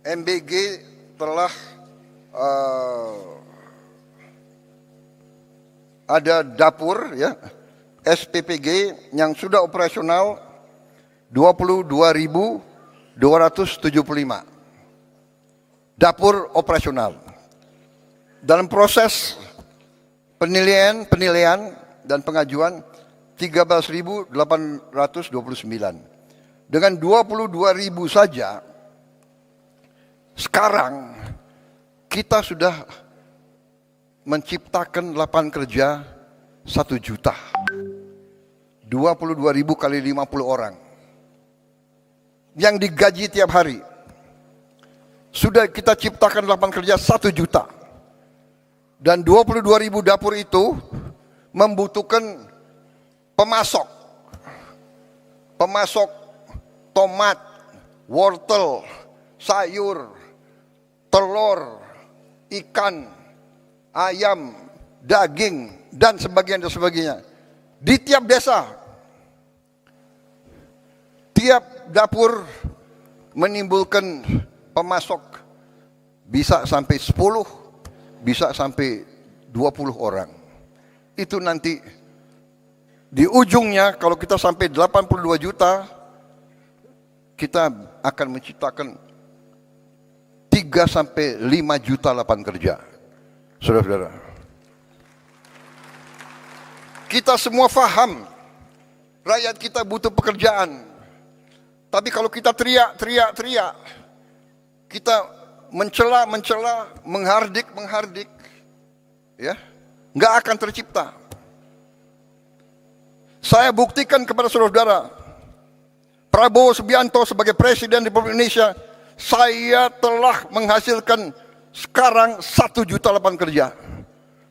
MBG telah ada dapur ya SPPG yang sudah operasional 22.275 dapur operasional. Dalam proses penilaian dan pengajuan 13.829. Dengan 22.000 saja sekarang kita sudah menciptakan lapangan kerja 1 juta. 22.000 kali 50 orang yang digaji tiap hari. Sudah kita ciptakan lapangan kerja 1 juta. Dan 22.000 dapur itu membutuhkan pemasok tomat, wortel, sayur, telur, ikan, ayam, daging, dan sebagainya. Di tiap desa, tiap dapur menimbulkan pemasok bisa sampai 10, bisa sampai 20 orang. Itu nanti di ujungnya kalau kita sampai 82 juta, kita akan menciptakan 3 sampai 5 juta lapangan kerja. Saudara-saudara, kita semua faham rakyat kita butuh pekerjaan. Tapi kalau kita teriak, kita mencela, menghardik, ya, nggak akan tercipta. Saya buktikan kepada saudara-saudara, Prabowo Subianto sebagai Presiden Republik Indonesia, saya telah menghasilkan sekarang 1 juta lapangan kerja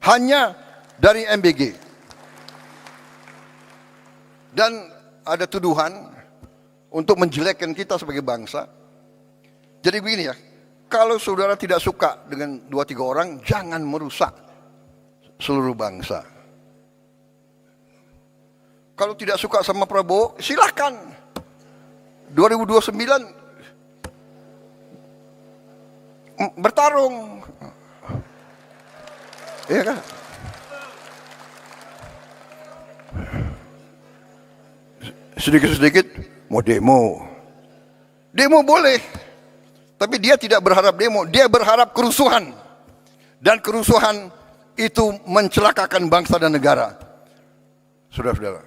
hanya dari MBG. Dan ada tuduhan untuk menjelekkan kita sebagai bangsa. Jadi begini ya, kalau saudara tidak suka dengan 2-3 orang, jangan merusak seluruh bangsa. Kalau tidak suka sama Prabowo, silakan. 2029 bertarung. Iya kan? Sedikit-sedikit mau demo. Demo boleh. Tapi dia tidak berharap demo, dia berharap kerusuhan. Dan kerusuhan itu mencelakakan bangsa dan negara. Saudara-saudara,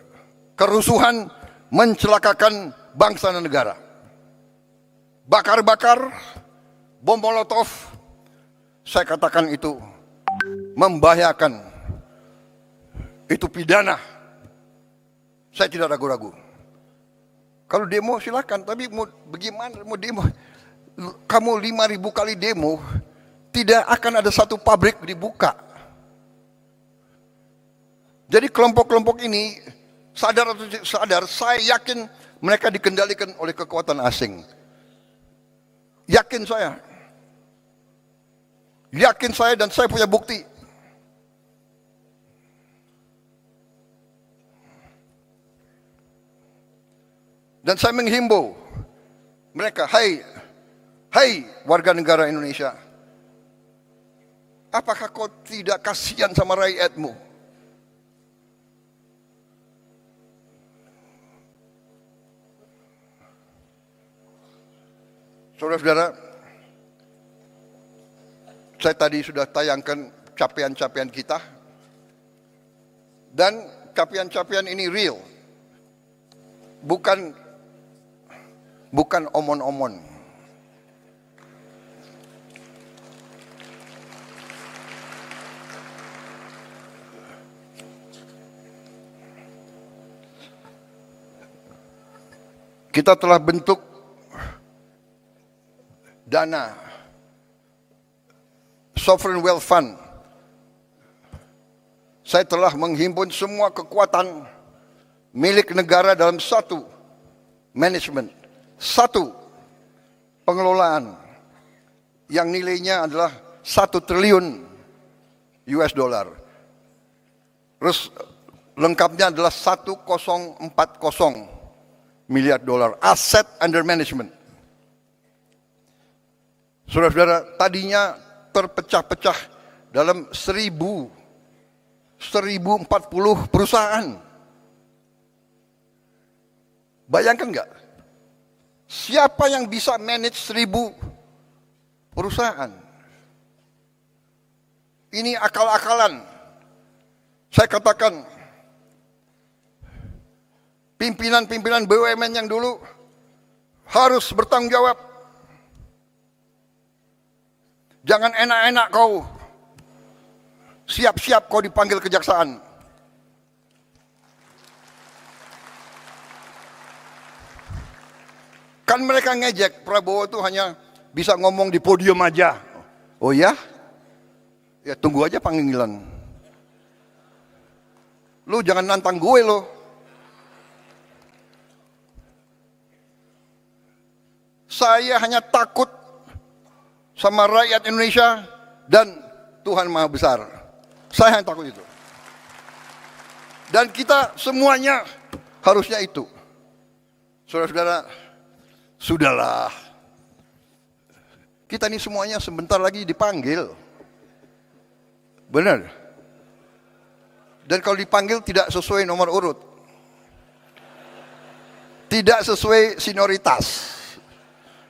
kerusuhan mencelakakan bangsa dan negara. Bakar-bakar, bom molotov, saya katakan itu membahayakan. Itu pidana. Saya tidak ragu-ragu. Kalau demo silakan, tapi mau bagaimana mau demo? Kamu 5.000 kali demo, tidak akan ada satu pabrik dibuka. Jadi kelompok-kelompok ini sadar atau tidak sadar, saya yakin mereka dikendalikan oleh kekuatan asing. Yakin saya dan saya punya bukti. Dan saya menghimbau mereka, hai warga negara Indonesia, apakah kau tidak kasihan sama rakyatmu? Saudara-saudara, saya tadi sudah tayangkan capaian-capaian kita, dan capaian-capaian ini real, bukan omon-omon. Kita telah bentuk dana Sovereign Wealth Fund. Saya telah menghimpun semua kekuatan milik negara dalam satu manajemen, satu pengelolaan yang nilainya adalah 1 triliun US dollar. Terus lengkapnya adalah 1040 miliar dolar aset under management. Saudara-saudara, tadinya terpecah-pecah dalam 1040 perusahaan. Bayangkan nggak? Siapa yang bisa manage 1000 perusahaan? Ini akal-akalan. Saya katakan, pimpinan-pimpinan BUMN yang dulu harus bertanggung jawab. Jangan enak-enak kau. Siap-siap kau dipanggil kejaksaan. Kan mereka ngejek, Prabowo itu hanya bisa ngomong di podium aja. Oh ya? Ya tunggu aja panggilan. Lu jangan nantang gue lo. Saya hanya takut sama rakyat Indonesia dan Tuhan Maha Besar. Saya hanya takut itu. Dan kita semuanya harusnya itu. Saudara-saudara, sudahlah. Kita ini semuanya sebentar lagi dipanggil. Benar. Dan kalau dipanggil tidak sesuai nomor urut. Tidak sesuai senioritas.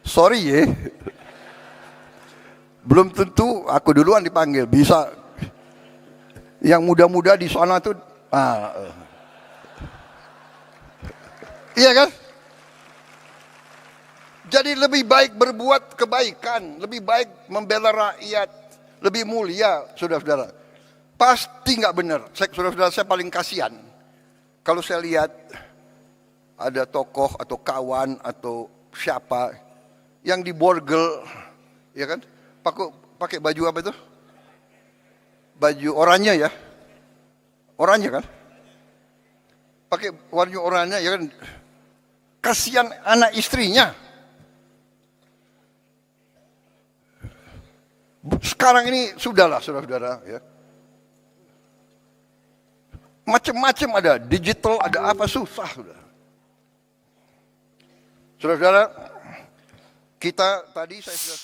Sorry ya. Belum tentu aku duluan dipanggil. Bisa yang muda-muda di sana tuh. Iya kan? Jadi lebih baik berbuat kebaikan, lebih baik membela rakyat, lebih mulia, saudara-saudara. Pasti nggak benar. Saudara-saudara, saya paling kasihan kalau saya lihat ada tokoh atau kawan atau siapa yang diborgel, ya kan? Pakai baju apa itu? Baju oranye ya, oranye kan? Pakai warna oranye ya kan? Kasihan anak istrinya. Sekarang ini sudahlah saudara-saudara ya. Macam-macam ada, digital ada apa, susah sudah. Saudara-saudara, kita tadi saya sudah